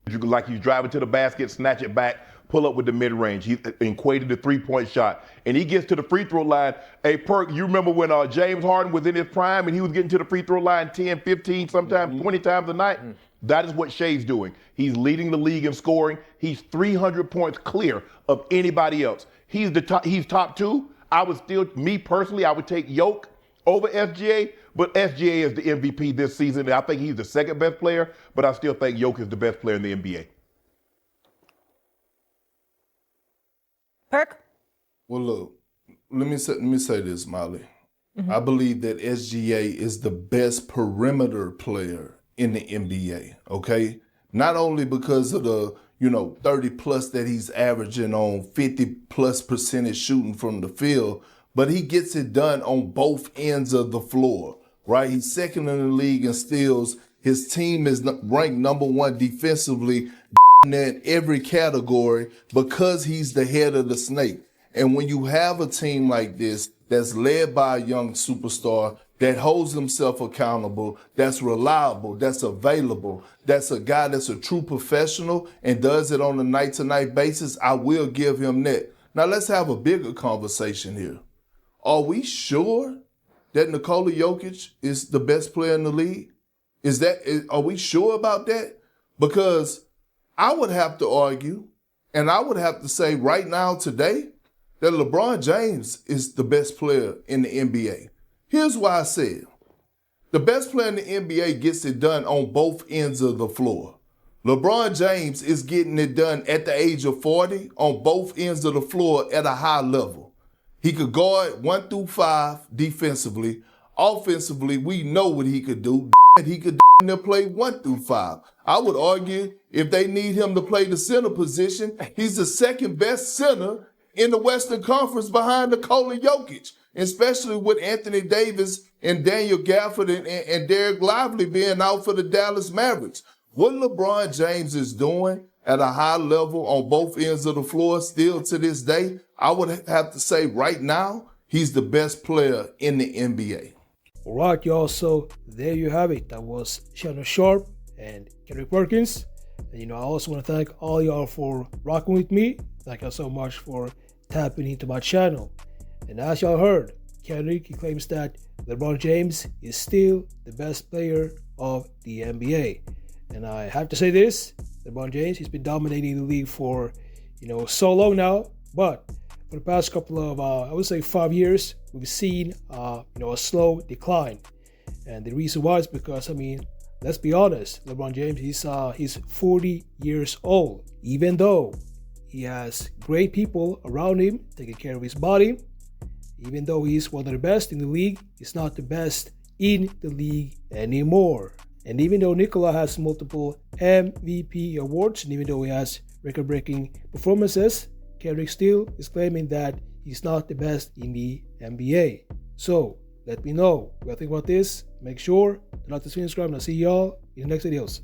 Like he's driving to the basket, snatch it back, pull up with the mid-range. He equated the three-point shot. And he gets to the free throw line. Hey, Perk, you remember when James Harden was in his prime and he was getting to the free throw line 10, 15, sometimes 20 times a night? That is what Shai's doing. He's leading the league in scoring. He's 300 points clear of anybody else. He's top two. I would still, me personally, I would take Jokic over SGA, but SGA is the MVP this season. I think he's the second best player, but I still think Jokic is the best player in the NBA. Perk? Well, look, let me say this, Molly. I believe that SGA is the best perimeter player in the NBA, okay? Not only because of the, 30 plus that he's averaging on 50+% shooting from the field, but he gets it done on both ends of the floor, right? He's second in the league in steals. His team is ranked number one defensively in every category because he's the head of the snake. And when you have a team like this that's led by a young superstar that holds himself accountable, that's reliable, that's available, that's a guy that's a true professional and does it on a night-to-night basis, I will give him that. Now let's have a bigger conversation here. Are we sure that NIKOLA JOKIC is the best player in the league? Are we sure about that? Because I would have to argue, and I would have to say right now today, that LeBron James is the best player in the NBA. Here's why I said, the best player in the NBA gets it done on both ends of the floor. LeBron James is getting it done at the age of 40 on both ends of the floor at a high level. He could guard 1 through 5 defensively. Offensively, we know what he could do. He could play 1 through 5. I would argue if they need him to play the center position, he's the second best center in the Western Conference behind NIKOLA JOKIC, especially with Anthony Davis and Daniel Gafford and Derek Lively being out for the Dallas Mavericks. What LeBron James is doing at a high level on both ends of the floor still to this day, I would have to say right now, he's the best player in the NBA. All right, y'all. So there you have it. That was Shannon Sharpe and Kendrick Perkins. And, I also want to thank all y'all for rocking with me. Thank you so much for tapping into my channel. And as y'all heard, Kendrick, he claims that LeBron James is still the best player of the NBA. And I have to say this, LeBron James, he's been dominating the league for, so long now. But for the past couple of, I would say 5 years, we've seen, a slow decline. And the reason why is because, let's be honest, LeBron James, he's 40 years old. Even though he has great people around him taking care of his body, even though he's one of the best in the league, he's not the best in the league anymore. And even though Nikola has multiple MVP awards, and even though he has record-breaking performances, Kendrick still is claiming that he's not the best in the NBA. So, let me know what you think about this. Make sure to like, subscribe, and I'll see y'all in the next videos.